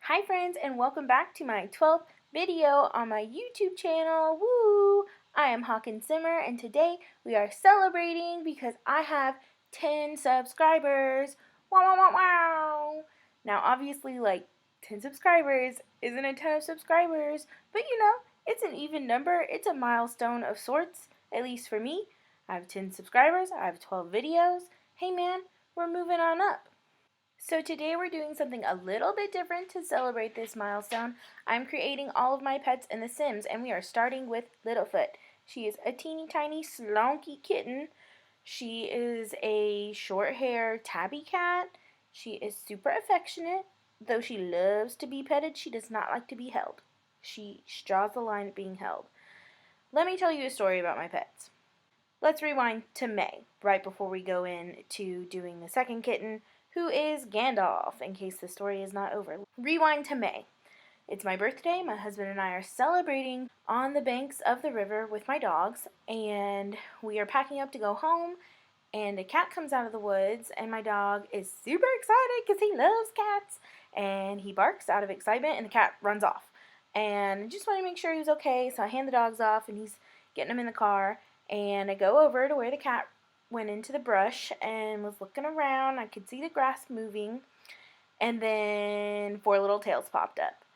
Hi friends, and welcome back to my 12th video on my YouTube channel. Woo! I am Hawkinsimmer, and today we are celebrating because I have 10 subscribers. Wow, wow, wow, wow! Now obviously 10 subscribers isn't a ton of subscribers, but it's an even number. It's a milestone of sorts, at least for me. I have 10 subscribers, I have 12 videos. Hey man, we're moving on up. So today we're doing something a little bit different to celebrate this milestone. I'm creating all of my pets in The Sims, and we are starting with Littlefoot. She is a teeny tiny slonky kitten. She is a short hair tabby cat. She is super affectionate. Though she loves to be petted, she does not like to be held. She draws the line at being held. Let me tell you a story about my pets. Let's rewind to May, right before we go into doing the second kitten, who is Gandalf, in case the story is not over. Rewind to May. It's my birthday. My husband and I are celebrating on the banks of the river with my dogs, and we are packing up to go home, and a cat comes out of the woods, and my dog is super excited because he loves cats, and he barks out of excitement, and the cat runs off. And I just want to make sure he's okay, so I hand the dogs off, and he's getting them in the car, and I go over to where the cat went into the brush and was looking around. I could see the grass moving, and then four little tails popped up.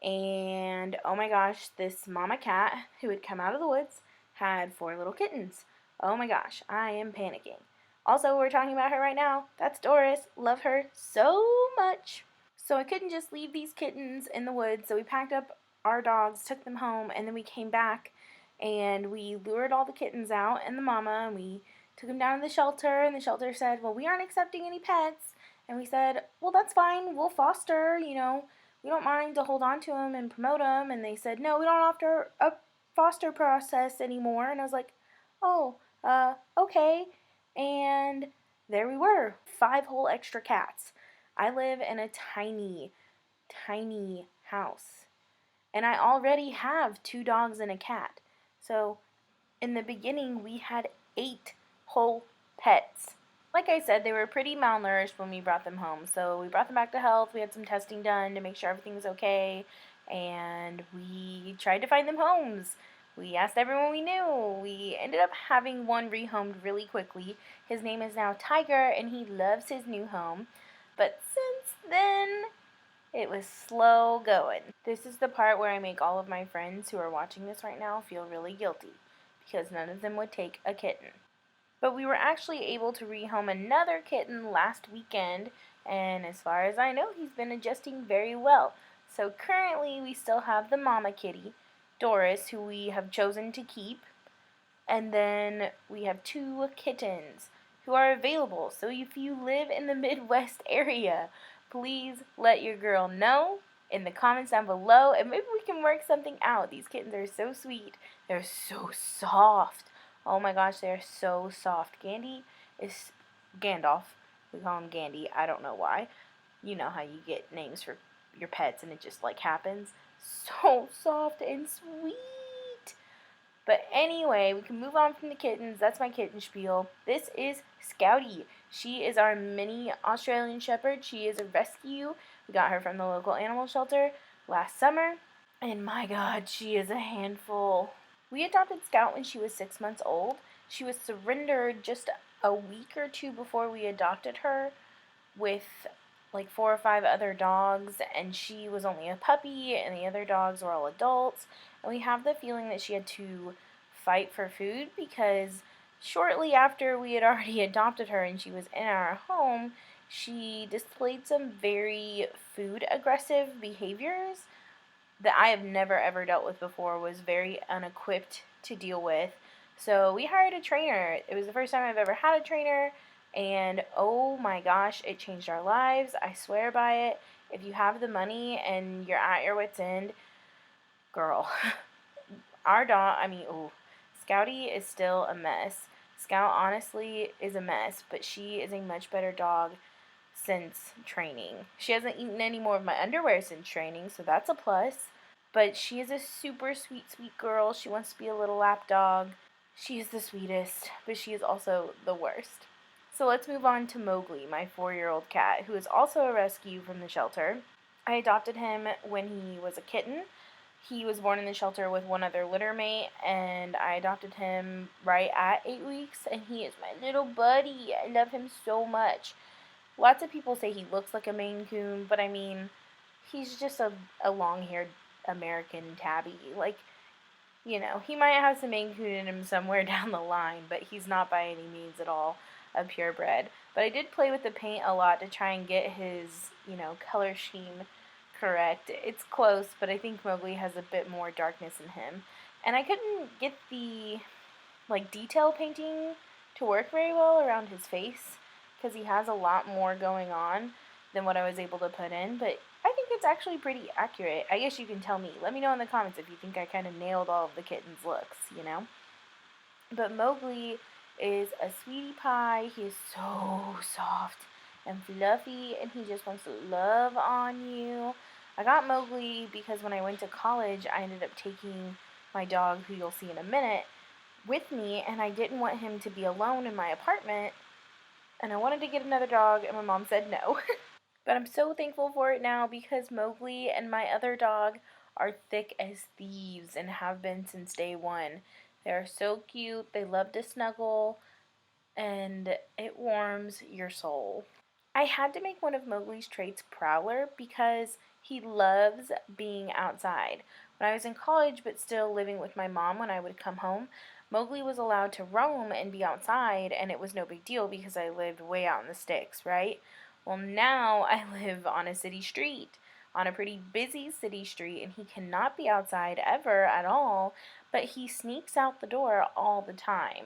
And oh my gosh, this mama cat who had come out of the woods had four little kittens. Oh my gosh, I am panicking. Also, we're talking about her right now. That's Doris. Love her so much. So I couldn't just leave these kittens in the woods, so we packed up our dogs, took them home, and then we came back and we lured all the kittens out and the mama, and we took them down to the shelter, and the shelter said, well, we aren't accepting any pets. And we said, well, that's fine. We'll foster, we don't mind to hold on to them and promote them. And they said, no, we don't offer a foster process anymore. And I was like, oh, okay. And there we were, 5 whole extra cats. I live in a tiny, tiny house. And I already have 2 dogs and a cat. So in the beginning, we had 8 whole pets. Like I said, they were pretty malnourished when we brought them home. So we brought them back to health. We had some testing done to make sure everything was okay. And we tried to find them homes. We asked everyone we knew. We ended up having one rehomed really quickly. His name is now Tiger, and he loves his new home. But since then, it was slow going. This is the part where I make all of my friends who are watching this right now feel really guilty, because none of them would take a kitten. But we were actually able to rehome another kitten last weekend, and as far as I know, he's been adjusting very well. So currently we still have the mama kitty, Doris, who we have chosen to keep, and then we have 2 kittens who are available. So if you live in the Midwest area, please let your girl know in the comments down below, and maybe we can work something out. These kittens are so sweet. They're so soft. Oh my gosh, they're so soft. Gandhi is Gandalf. We call him Gandhi. I don't know why. You know how you get names for your pets and it just happens. So soft and sweet. But anyway, we can move on from the kittens. That's my kitten spiel. This is Scouty. She is our mini Australian Shepherd. She is a rescue. We got her from the local animal shelter last summer. And my God, she is a handful. We adopted Scout when she was 6 months old. She was surrendered just a week or 2 before we adopted her with 4 or 5 other dogs, and she was only a puppy, and the other dogs were all adults. And we have the feeling that she had to fight for food because shortly after we had already adopted her and she was in our home, she displayed some very food aggressive behaviors that I have never ever dealt with before, was very unequipped to deal with. So we hired a trainer. It was the first time I've ever had a trainer, and oh my gosh, it changed our lives. I swear by it. If you have the money and you're at your wit's end, girl, our dog, Scouty is still a mess. Scout honestly is a mess, but she is a much better dog since training. She hasn't eaten any more of my underwear since training, so that's a plus. But she is a super sweet, sweet girl. She wants to be a little lap dog. She is the sweetest, but she is also the worst. So let's move on to Mowgli, my 4-year-old cat, who is also a rescue from the shelter. I adopted him when he was a kitten. He was born in the shelter with one other litter mate, and I adopted him right at 8 weeks, and he is my little buddy. I love him so much. Lots of people say he looks like a Maine Coon, but I mean, he's just a long haired American tabby. Like, he might have some Maine Coon in him somewhere down the line, but he's not by any means at all a purebred. But I did play with the paint a lot to try and get his, color scheme correct. It's close, but I think Mowgli has a bit more darkness in him. And I couldn't get the, detail painting to work very well around his face because he has a lot more going on than what I was able to put in, but I think it's actually pretty accurate. I guess you can tell me. Let me know in the comments if you think I kind of nailed all of the kitten's looks. But Mowgli is a sweetie pie. He is so soft and fluffy, and he just wants to love on you. I got Mowgli because when I went to college, I ended up taking my dog, who you'll see in a minute, with me, and I didn't want him to be alone in my apartment, and I wanted to get another dog, and my mom said no. But I'm so thankful for it now because Mowgli and my other dog are thick as thieves and have been since day one. They are so cute, they love to snuggle, and it warms your soul. I had to make one of Mowgli's traits Prowler because he loves being outside. When I was in college but still living with my mom when I would come home, Mowgli was allowed to roam and be outside, and it was no big deal because I lived way out in the sticks, right? Well, now I live on a city street, on a pretty busy city street, and he cannot be outside ever at all, but he sneaks out the door all the time.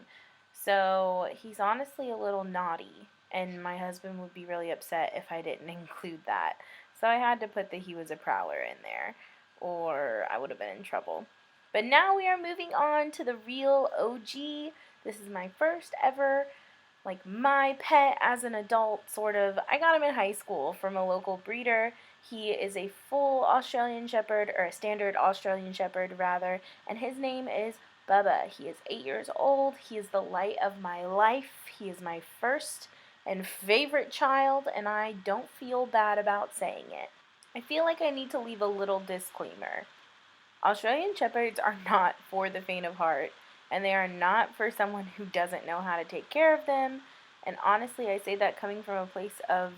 So he's honestly a little naughty, and my husband would be really upset if I didn't include that. So I had to put that he was a prowler in there, or I would have been in trouble. But now we are moving on to the real OG. This is my first ever, my pet as an adult, sort of. I got him in high school from a local breeder. He is a full Australian Shepherd, or a standard Australian Shepherd, rather, and his name is Bubba. He is 8 years old. He is the light of my life. He is my first and favorite child, and I don't feel bad about saying it. I feel like I need to leave a little disclaimer. Australian Shepherds are not for the faint of heart, and they are not for someone who doesn't know how to take care of them. And honestly, I say that coming from a place of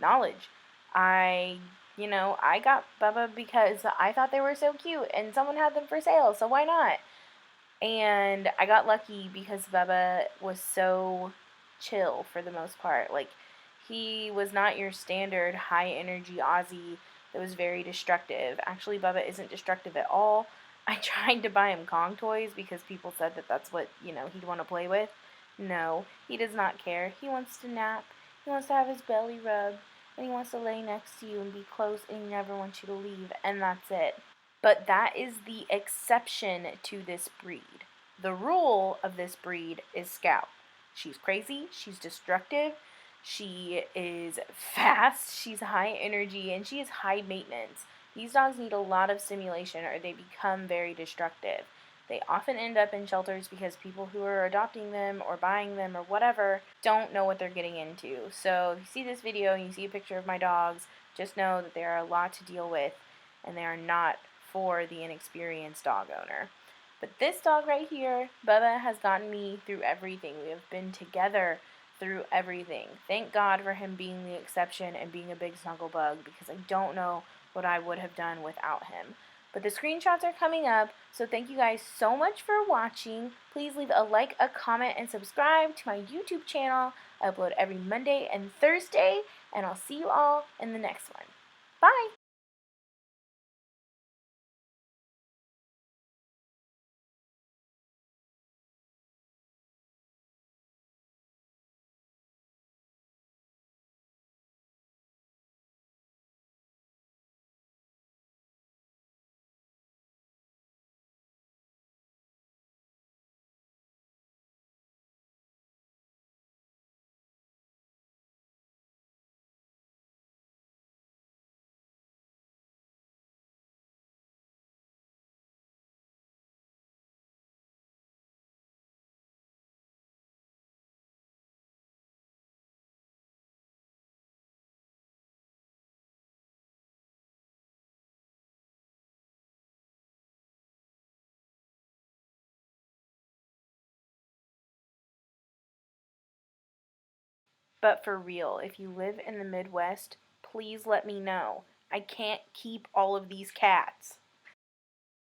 knowledge. I got Bubba because I thought they were so cute, and someone had them for sale, so why not? And I got lucky because Bubba was so chill for the most part. He was not your standard high energy Aussie that was very destructive. Actually, Bubba isn't destructive at all. I tried to buy him Kong toys because people said that that's what, he'd want to play with. No, he does not care. He wants to nap. He wants to have his belly rubbed. And he wants to lay next to you and be close, and he never wants you to leave. And that's it. But that is the exception to this breed. The rule of this breed is Scout. She's crazy, she's destructive, she is fast, she's high energy, and she is high maintenance. These dogs need a lot of stimulation or they become very destructive. They often end up in shelters because people who are adopting them or buying them or whatever don't know what they're getting into. So if you see this video and you see a picture of my dogs, just know that they are a lot to deal with and they are not for the inexperienced dog owner. But this dog right here, Bubba, has gotten me through everything. We have been together through everything. Thank God for him being the exception and being a big snuggle bug because I don't know what I would have done without him. But the screenshots are coming up, so thank you guys so much for watching. Please leave a like, a comment, and subscribe to my YouTube channel. I upload every Monday and Thursday, and I'll see you all in the next one. Bye! But for real, if you live in the Midwest, please let me know. I can't keep all of these cats.